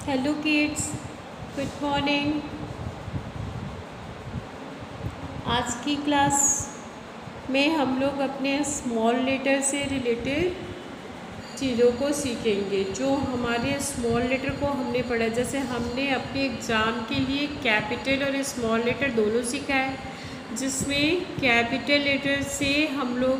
Hello kids, good morning. आज की class में हम लोग अपने स्मॉल लेटर से रिलेटेड चीज़ों को सीखेंगे। जो हमारे स्मॉल लेटर को हमने पढ़ा, जैसे हमने अपने एग्ज़ाम के लिए कैपिटल और स्मॉल लेटर दोनों सीखा है, जिसमें कैपिटल लेटर से हम लोग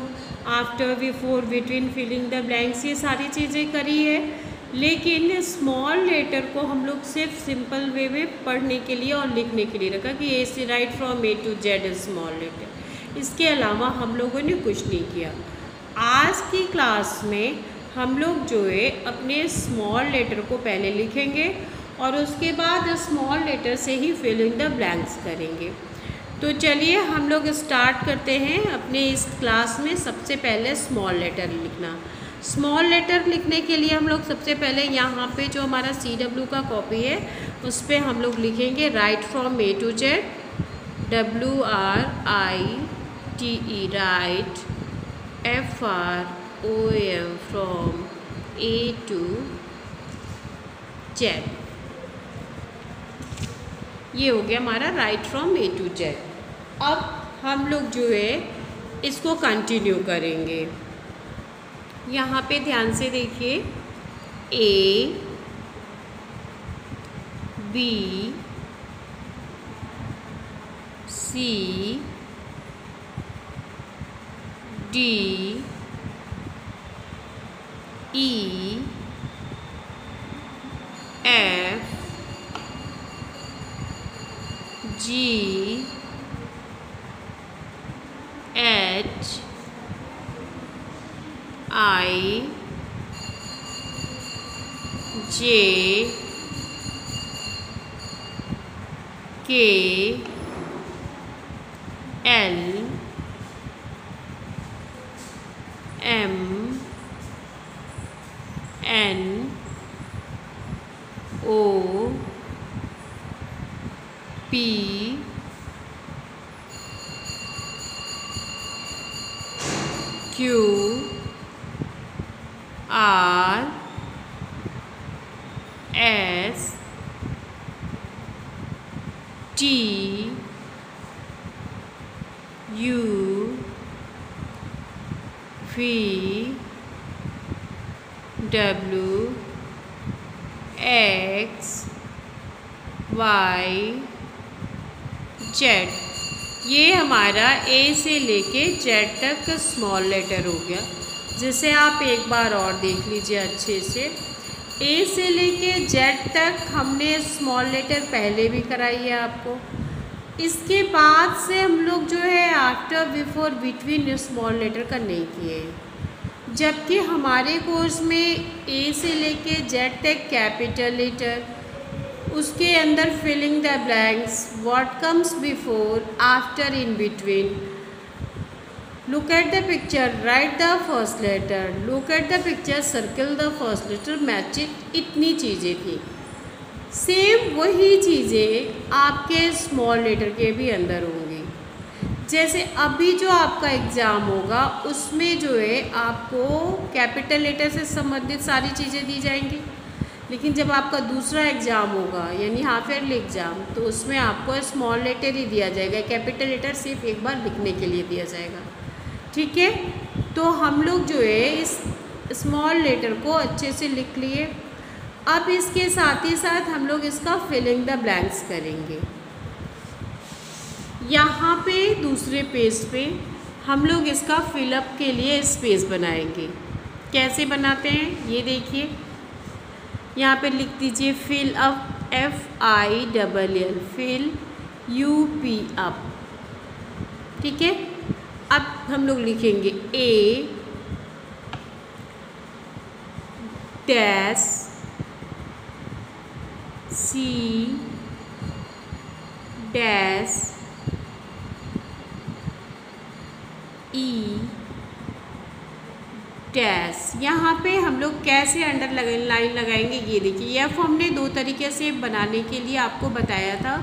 after, before, between, filling the blanks ये सारी चीज़ें करी है। लेकिन स्मॉल लेटर को हम लोग सिर्फ सिंपल वे में पढ़ने के लिए और लिखने के लिए रखा कि ए से write from A to Z small letter. इसके अलावा हम लोगों ने कुछ नहीं किया। आज की क्लास में हम लोग जो है अपने स्मॉल लेटर को पहले लिखेंगे और उसके बाद स्मॉल लेटर से ही फिल इन द ब्लैंक्स करेंगे। तो चलिए हम लोग स्टार्ट करते हैं अपने इस क्लास में। सबसे पहले स्मॉल लेटर लिखना। स्मॉल लेटर लिखने के लिए हम लोग सबसे पहले यहाँ पे जो हमारा CW का कॉपी है उस पर हम लोग लिखेंगे write from A to Z, WRITE, write, FROM from A to Z. ये हो गया हमारा write from A to Z. अब हम लोग जो है इसको कंटिन्यू करेंगे। यहाँ पे ध्यान से देखिए, A, B, C, D, E, F, G, H, I, J, K, L, M, N, O, P, Q, R, S, T, U, V, W, X, Y, Z। ये हमारा A से लेके Z तक स्मॉल लेटर हो गया, जिसे आप एक बार और देख लीजिए अच्छे से। A से लेके Z तक हमने स्मॉल लेटर पहले भी कराई है आपको। इसके बाद से हम लोग जो है after, before, between small letter का नहीं किए, जबकि हमारे कोर्स में A से लेके Z तक कैपिटल लेटर, उसके अंदर filling the blanks, what comes before, after, in between, look at the picture, write the first letter, look at the picture, circle the first letter, match it, इतनी चीज़ें थी। Same वही चीज़ें आपके small letter के भी अंदर होंगी। जैसे अभी जो आपका एग्ज़ाम होगा उसमें जो है आपको कैपिटल लेटर से संबंधित सारी चीज़ें दी जाएंगी, लेकिन जब आपका दूसरा एग्ज़ाम होगा यानी हाफ ईयरली एग्ज़ाम, तो उसमें आपको स्मॉल लेटर ही दिया जाएगा, कैपिटल लेटर सिर्फ एक बार लिखने के लिए दिया जाएगा। ठीक है, तो हम लोग जो है इस स्मॉल लेटर को अच्छे से लिख लिए। अब इसके साथ ही साथ हम लोग इसका फिलिंग द ब्लैंक्स करेंगे। यहाँ पे दूसरे पेज पे हम लोग इसका फिलअप के लिए स्पेस बनाएंगे। कैसे बनाते हैं ये देखिए, यहाँ पे लिख दीजिए fill up, FILL, fill, UP, up. ठीक है, अब हम लोग लिखेंगे A dash C dash E dash. यहाँ पे हम लोग कैसे अंडर लाइन लगाएंगे ये देखिए। F हमने दो तरीके से बनाने के लिए आपको बताया था।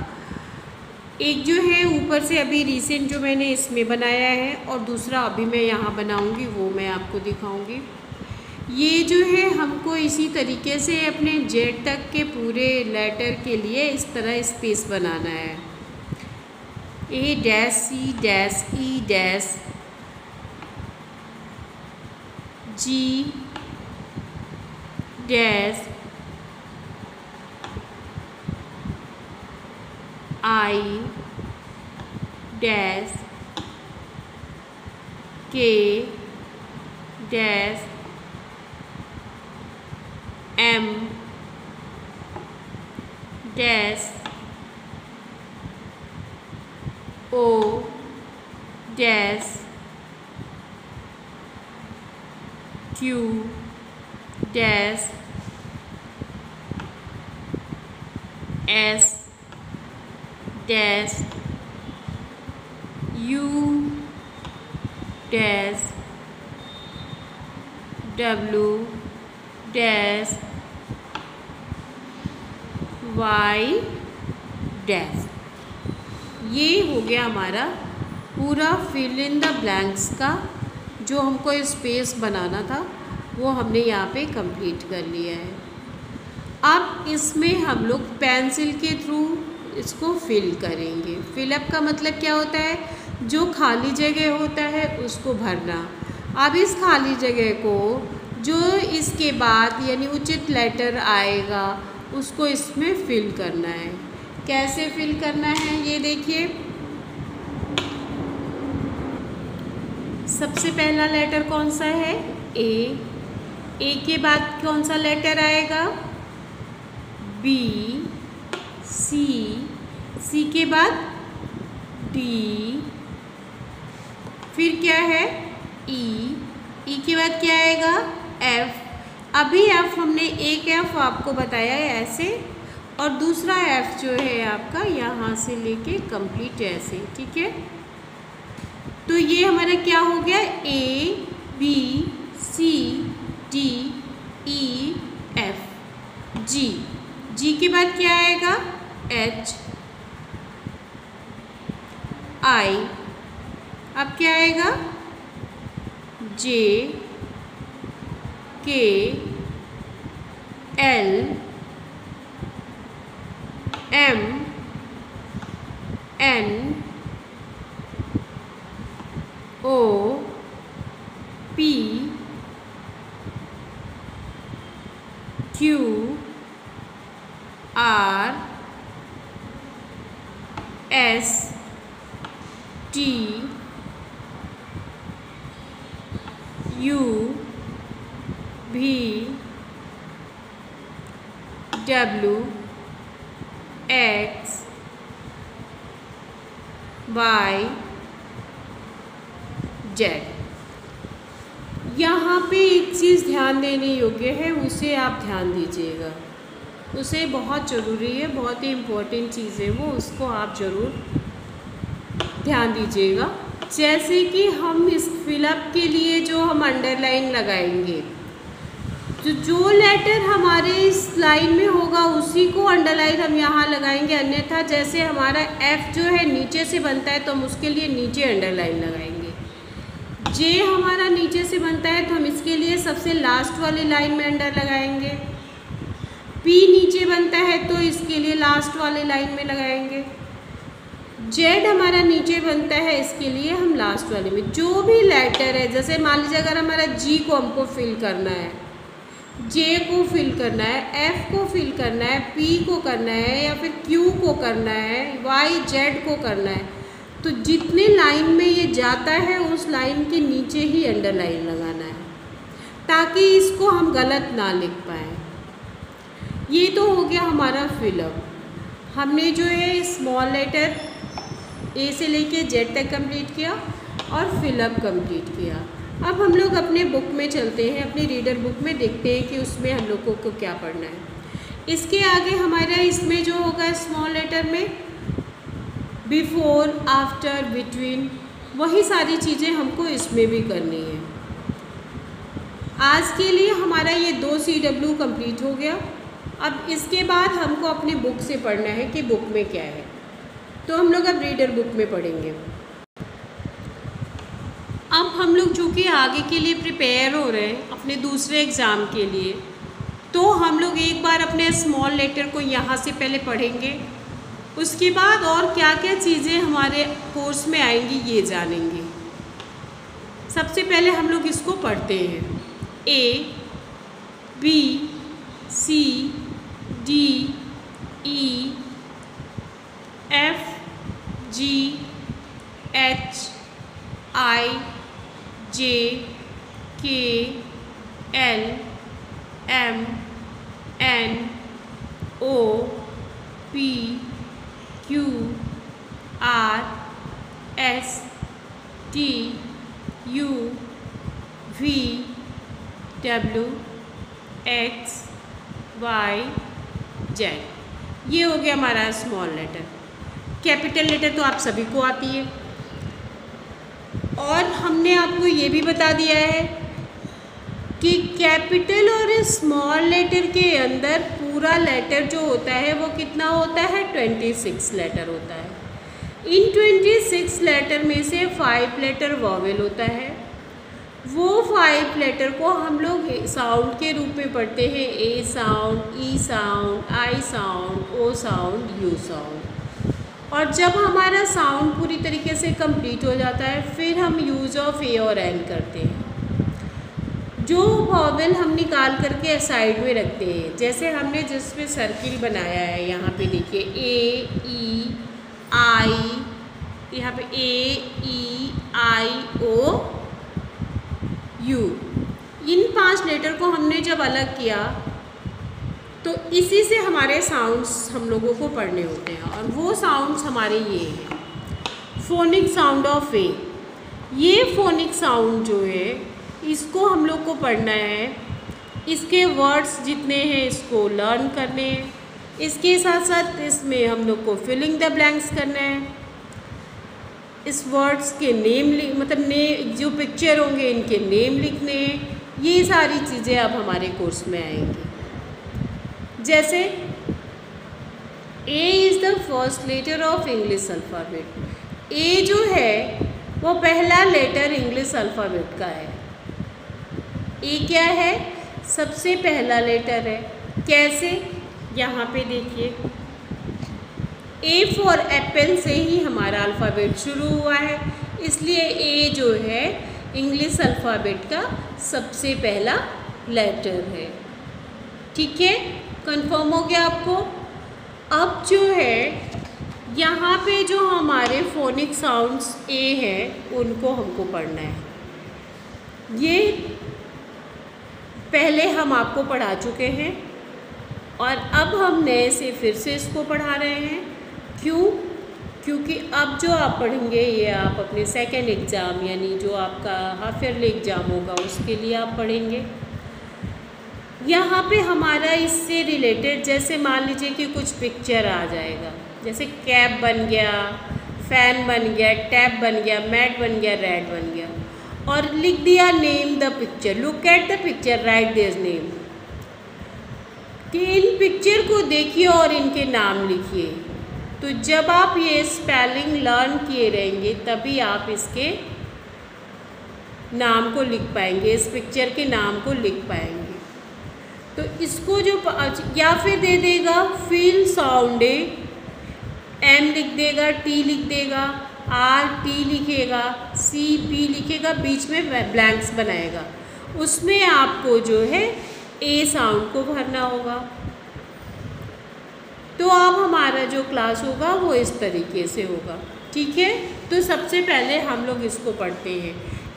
एक जो है ऊपर से अभी रिसेंट जो मैंने इसमें बनाया है, और दूसरा अभी मैं यहाँ बनाऊँगी, वो मैं आपको दिखाऊँगी। ये जो है हमको इसी तरीके से अपने जेड तक के पूरे लेटर के लिए इस तरह स्पेस बनाना है। A dash C dash E dash G dash I dash K dash M dash O dash Q dash S dash U dash W dash Y dash. ये हो गया हमारा पूरा फिल इन द ब्लैंक्स का जो हमको स्पेस बनाना था, वो हमने यहाँ पे कंप्लीट कर लिया है। अब इसमें हम लोग पेंसिल के थ्रू इसको फिल करेंगे। फिलअप का मतलब क्या होता है, जो खाली जगह होता है उसको भरना। अब इस खाली जगह को जो इसके बाद यानी उचित लेटर आएगा उसको इसमें फिल करना है। कैसे फिल करना है ये देखिए। सबसे पहला लेटर कौन सा है, ए। ए के बाद कौन सा लेटर आएगा, बी। सी, सी के बाद डी, फिर क्या है ई। ई के बाद क्या आएगा, एफ। अभी एफ हमने एक एफ आपको बताया है ऐसे, और दूसरा एफ जो है आपका यहाँ से लेके कंप्लीट ऐसे, ठीक है। तो ये हमारा क्या हो गया, A B C D E F G. G के बाद क्या आएगा, एच आई। अब क्या आएगा, J K L M N O P Q R S T U V W X Y Z. यहाँ पे एक चीज़ ध्यान देने योग्य है, उसे आप ध्यान दीजिएगा। उसे बहुत ज़रूरी है, बहुत ही इम्पोर्टेंट चीज़ है वो, उसको आप ज़रूर ध्यान दीजिएगा। जैसे कि हम इस फिलअप के लिए जो हम अंडरलाइन लगाएंगे, तो जो लेटर हमारे इस लाइन में होगा उसी को अंडरलाइन हम यहाँ लगाएंगे। अन्यथा जैसे हमारा एफ जो है नीचे से बनता है तो हम उसके लिए नीचे अंडरलाइन लगाएंगे। जे हमारा नीचे से बनता है तो हम इसके लिए सबसे लास्ट वाली लाइन में अंडर लगाएंगे। पी नीचे बनता है तो इसके लिए लास्ट वाले लाइन में लगाएंगे। जेड हमारा नीचे बनता है, इसके लिए हम लास्ट वाले में। जो भी लेटर है, जैसे मान लीजिए अगर हमारा जी को हमको फिल करना है, जे को फिल करना है, एफ को फिल करना है, पी को करना है, या फिर क्यू को करना है, वाई जेड को करना है, तो जितने लाइन में ये जाता है उस लाइन के नीचे ही अंडरलाइन लगाना है, ताकि इसको हम गलत ना लिख पाएँ। ये तो हो गया हमारा फिलअप। हमने जो है स्मॉल लेटर ए से लेके जेड तक कंप्लीट किया और फिलअप कंप्लीट किया। अब हम लोग अपने बुक में चलते हैं, अपनी रीडर बुक में देखते हैं कि उसमें हम लोगों को क्या पढ़ना है। इसके आगे हमारा इसमें जो होगा स्मॉल लेटर में बिफोर, आफ्टर, बिटवीन, वही सारी चीज़ें हमको इसमें भी करनी है। आज के लिए हमारा ये 2 CW कंप्लीट हो गया। अब इसके बाद हमको अपनी बुक से पढ़ना है कि बुक में क्या है, तो हम लोग अब रीडर बुक में पढ़ेंगे। अब हम लोग जो कि आगे के लिए प्रिपेयर हो रहे हैं अपने दूसरे एग्ज़ाम के लिए, तो हम लोग एक बार अपने स्मॉल लेटर को यहाँ से पहले पढ़ेंगे, उसके बाद और क्या क्या चीज़ें हमारे कोर्स में आएंगी ये जानेंगे। सबसे पहले हम लोग इसको पढ़ते हैं। A B C D E F G H I J K L M N O P Q R S T U V W X Y Z। ये हो गया हमारा स्मॉल लेटर। कैपिटल लेटर तो आप सभी को आती है, और हमने आपको ये भी बता दिया है कि कैपिटल और स्मॉल लेटर के अंदर पूरा लेटर जो होता है वो कितना होता है, 26 लेटर होता है। इन 26 लेटर में से 5 लेटर वॉवेल होता है। वो 5 लेटर को हम लोग साउंड के रूप में पढ़ते हैं। A sound, E sound, I sound, O sound, U sound. और जब हमारा साउंड पूरी तरीके से कंप्लीट हो जाता है फिर हम यूज़ ऑफ ए और एन करते हैं। जो वॉवेल हम निकाल करके साइड में रखते हैं, जैसे हमने जिसमें सर्किल बनाया है, यहाँ पे देखिए ए, ई, आई, यहाँ पे ए, ई, आई, ओ, यू। इन 5 लेटर को हमने जब अलग किया तो इसी से हमारे साउंड्स हम लोगों को पढ़ने होते हैं, और वो साउंड्स हमारे ये हैं। फोनिक साउंड ऑफ ए, ये फोनिक साउंड जो है इसको हम लोग को पढ़ना है। इसके वर्ड्स जितने हैं इसको लर्न करने हैं। इसके साथ साथ इसमें हम लोग को फिलिंग द ब्लैंक्स करना है। इस वर्ड्स के नेम मतलब जो पिक्चर होंगे इनके नेम लिखने हैं। ये सारी चीज़ें अब हमारे कोर्स में आएंगी। जैसे A is the first letter of English alphabet. A जो है वो पहला लेटर इंग्लिश अल्फ़ाबेट का है। ए क्या है, सबसे पहला लेटर है। कैसे, यहाँ पे देखिए ए फॉर एप्पल से ही हमारा अल्फ़ाबेट शुरू हुआ है, इसलिए ए जो है इंग्लिश अल्फ़ाबेट का सबसे पहला लेटर है। ठीक है, कंफर्म हो गया आपको। अब जो है यहाँ पे जो हमारे फोनिक साउंड्स ए हैं उनको हमको पढ़ना है। ये पहले हम आपको पढ़ा चुके हैं और अब हम नए से फिर से इसको पढ़ा रहे हैं। क्यों? क्योंकि अब जो आप पढ़ेंगे ये आप अपने सेकेंड एग्ज़ाम यानी जो आपका हाफ ईयरली एग्ज़ाम होगा उसके लिए आप पढ़ेंगे। यहाँ पे हमारा इससे रिलेटेड जैसे मान लीजिए कि कुछ पिक्चर आ जाएगा, जैसे कैप बन गया, फ़ैन बन गया, टैप बन गया, मैट बन गया, रेड बन गया, और लिख दिया name the picture, look at the picture, right their name. कि इन पिक्चर को देखिए और इनके नाम लिखिए। तो जब आप ये स्पेलिंग लर्न किए रहेंगे तभी आप इसके नाम को लिख पाएंगे, इस पिक्चर के नाम को लिख पाएंगे। तो इसको जो या फिर दे देगा फील साउंड, एम लिख देगा, टी लिख देगा, आर टी लिखेगा, सी पी लिखेगा, बीच में ब्लैंक्स बनाएगा, उसमें आपको जो है ए साउंड को भरना होगा। तो अब हमारा जो क्लास होगा वो इस तरीके से होगा। ठीक है, तो सबसे पहले हम लोग इसको पढ़ते हैं।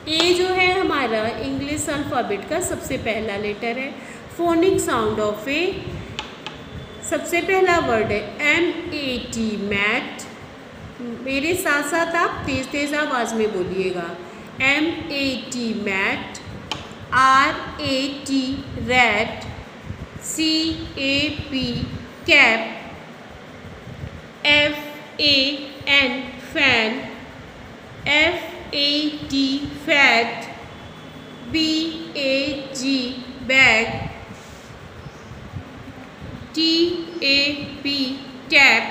ए जो है हमारा इंग्लिश अल्फ़ाबेट का सबसे पहला लेटर है। फोनिक साउंड ऑफ ए, सबसे पहला वर्ड है MAT, मैट। मेरे साथ साथ आप तेज़ तेज़ आवाज़ में बोलिएगा। MAT mat, RAT rat, CAP cap, FAN fan, FAT fat, BAG bag, TAP tap,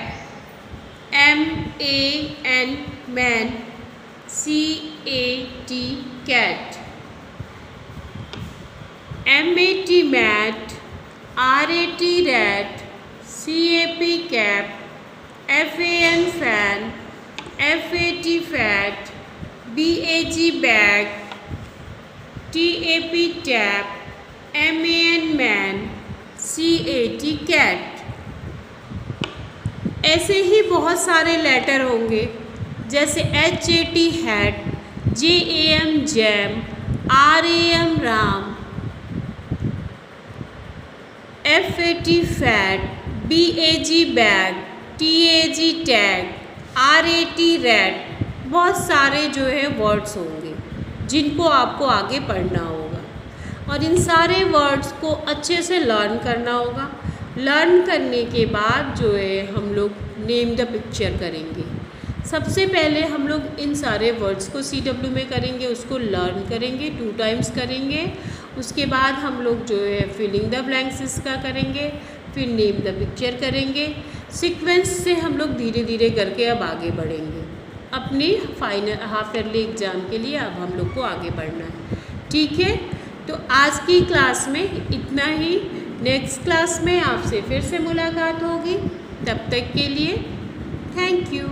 MAN man, CAT cat, M-A-T mat, R-A-T rat, C-A-P cap, F-A-N fan, F-A-T fat, B-A-G bag, T-A-P tap, M-A-N man, C-A-T cat। ऐसे ही बहुत सारे letter होंगे, जैसे H-A-T hat, J-A-M jam, R-A-M Ram, F-A-T fat, B-A-G bag, T-A-G tag, R-A-T rat। बहुत सारे जो है words होंगे जिनको आपको आगे पढ़ना होगा और इन सारे वर्ड्स को अच्छे से लर्न करना होगा। लर्न करने के बाद जो है हम लोग नेम द पिक्चर करेंगे। सबसे पहले हम लोग इन सारे वर्ड्स को CW में करेंगे, उसको लर्न करेंगे, 2 टाइम्स करेंगे। उसके बाद हम लोग जो है फिलिंग द ब्लैंक्स इसका करेंगे, फिर नेम द पिक्चर करेंगे। सीक्वेंस से हम लोग धीरे धीरे करके अब आगे बढ़ेंगे। अपनी फाइनल हाफ ईयरली एग्ज़ाम के लिए अब हम लोग को आगे बढ़ना है, ठीक है। तो आज की क्लास में इतना ही। नेक्स्ट क्लास में आपसे फिर से मुलाकात होगी। तब तक के लिए थैंक यू।